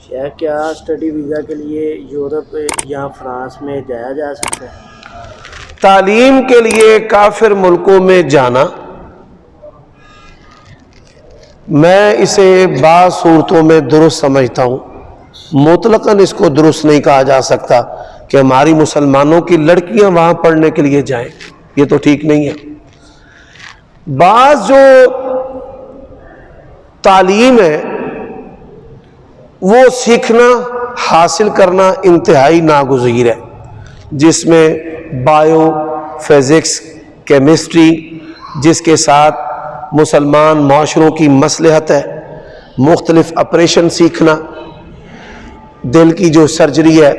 شیخ کیا study visa کے لیے یورپ یا فرانس میں جایا جا سکتا ہے؟ تعلیم کے لیے کافر ملکوں میں جانا میں اسے بعض صورتوں میں درست سمجھتا ہوں، مطلقاً اس کو درست نہیں کہا جا سکتا کہ ہماری مسلمانوں کی لڑکیاں وہاں پڑھنے کے لیے جائیں، یہ تو ٹھیک نہیں ہے۔ بعض جو تعلیم ہے وہ سیکھنا حاصل کرنا انتہائی ناگزیر ہے، جس میں بایو فزکس کیمسٹری، جس کے ساتھ مسلمان معاشروں کی مصلحت ہے، مختلف آپریشن سیکھنا، دل کی جو سرجری ہے،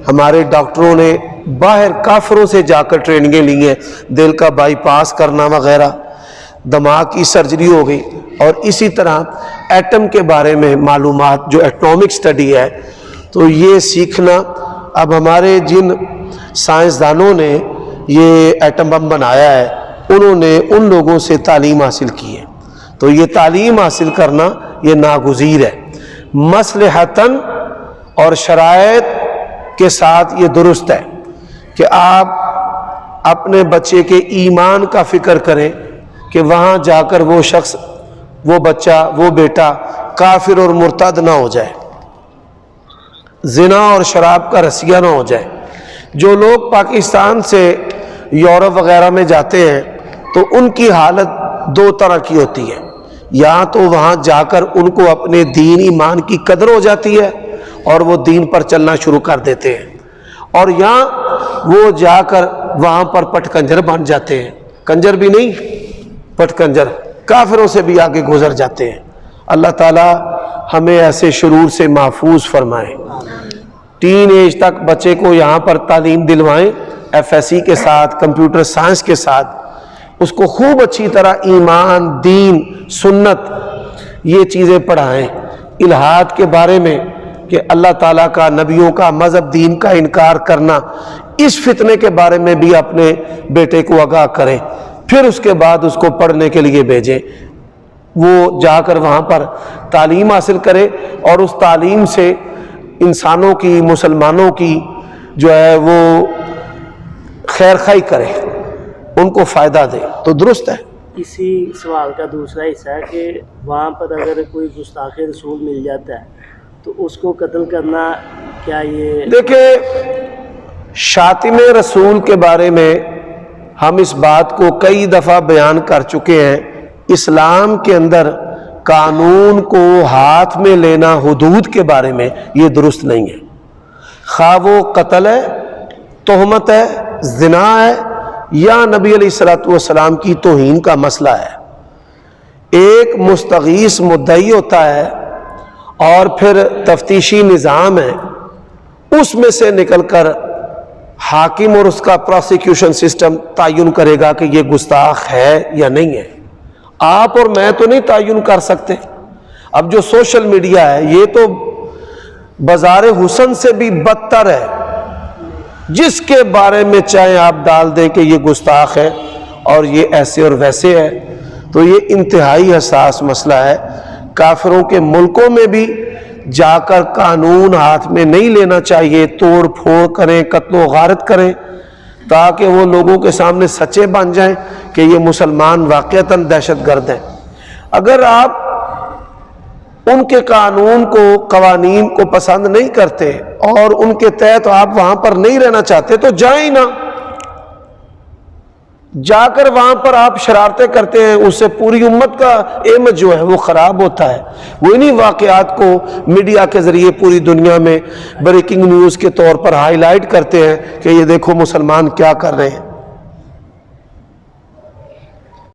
ہمارے ڈاکٹروں نے باہر کافروں سے جا کر ٹریننگیں لی ہیں، دل کا بائی پاس کرنا وغیرہ، دماغ کی سرجری ہو گئی، اور اسی طرح ایٹم کے بارے میں معلومات جو ایٹامک سٹڈی ہے، تو یہ سیکھنا اب ہمارے جن سائنسدانوں نے یہ ایٹم بم بنایا ہے انہوں نے ان لوگوں سے تعلیم حاصل کی ہے، تو یہ تعلیم حاصل کرنا یہ ناگزیر ہے، مصلحتاً اور شرائط کے ساتھ یہ درست ہے کہ آپ اپنے بچے کے ایمان کا فکر کریں کہ وہاں جا کر وہ شخص، وہ بچہ، وہ بیٹا کافر اور مرتد نہ ہو جائے، زنا اور شراب کا رسیہ نہ ہو جائے۔ جو لوگ پاکستان سے یورپ وغیرہ میں جاتے ہیں تو ان کی حالت دو طرح کی ہوتی ہے، یا تو وہاں جا کر ان کو اپنے دین ایمان کی قدر ہو جاتی ہے اور وہ دین پر چلنا شروع کر دیتے ہیں، اور یا وہ جا کر وہاں پر پٹ کنجر بن جاتے ہیں، کنجر بھی نہیں پٹ کنجر، کافروں سے بھی آگے گزر جاتے ہیں۔ اللہ تعالی ہمیں ایسے شرور سے محفوظ فرمائے۔ ٹین ایج تک بچے کو یہاں پر تعلیم دلوائیں، ایف ایس سی کے ساتھ، کمپیوٹر سائنس کے ساتھ، اس کو خوب اچھی طرح ایمان، دین، سنت یہ چیزیں پڑھائیں۔ الہاد کے بارے میں کہ اللہ تعالیٰ کا، نبیوں کا، مذہب دین کا انکار کرنا، اس فتنے کے بارے میں بھی اپنے بیٹے کو آگاہ کریں، پھر اس کے بعد اس کو پڑھنے کے لیے بھیجیں، وہ جا کر وہاں پر تعلیم حاصل کرے اور اس تعلیم سے انسانوں کی، مسلمانوں کی جو ہے وہ خیر خواہی کرے، ان کو فائدہ دے، تو درست ہے۔ اسی سوال کا دوسرا حصہ ہے کہ وہاں پر اگر کوئی گستاخ رسول مل جاتا ہے تو اس کو قتل کرنا کیا یہ؟ دیکھیں، شاتم رسول کے بارے میں ہم اس بات کو کئی دفعہ بیان کر چکے ہیں، اسلام کے اندر قانون کو ہاتھ میں لینا حدود کے بارے میں یہ درست نہیں ہے، خواہ وہ قتل ہے، تہمت ہے، زنا ہے، یا نبی علیہ الصلوۃ والسلام کی توہین کا مسئلہ ہے۔ ایک مستغیث مدعی ہوتا ہے اور پھر تفتیشی نظام ہے، اس میں سے نکل کر حاکم اور اس کا پروسیکیوشن سسٹم تعین کرے گا کہ یہ گستاخ ہے یا نہیں ہے۔ آپ اور میں تو نہیں تعین کر سکتے۔ اب جو سوشل میڈیا ہے یہ تو بازار حسن سے بھی بدتر ہے، جس کے بارے میں چاہے آپ ڈال دیں کہ یہ گستاخ ہے اور یہ ایسے اور ویسے ہے، تو یہ انتہائی حساس مسئلہ ہے۔ کافروں کے ملکوں میں بھی جا کر قانون ہاتھ میں نہیں لینا چاہیے، توڑ پھوڑ کریں، قتل و غارت کریں، تاکہ وہ لوگوں کے سامنے سچے بن جائیں کہ یہ مسلمان واقعتاً دہشت گرد ہیں۔ اگر آپ ان کے قانون کو، قوانین کو پسند نہیں کرتے اور ان کے تحت آپ وہاں پر نہیں رہنا چاہتے تو جائیں نہ، جا کر وہاں پر آپ شرارتیں کرتے ہیں، اس سے پوری امت کا امیج جو ہے وہ خراب ہوتا ہے۔ وہ انہی واقعات کو میڈیا کے ذریعے پوری دنیا میں بریکنگ نیوز کے طور پر ہائی لائٹ کرتے ہیں کہ یہ دیکھو مسلمان کیا کر رہے ہیں۔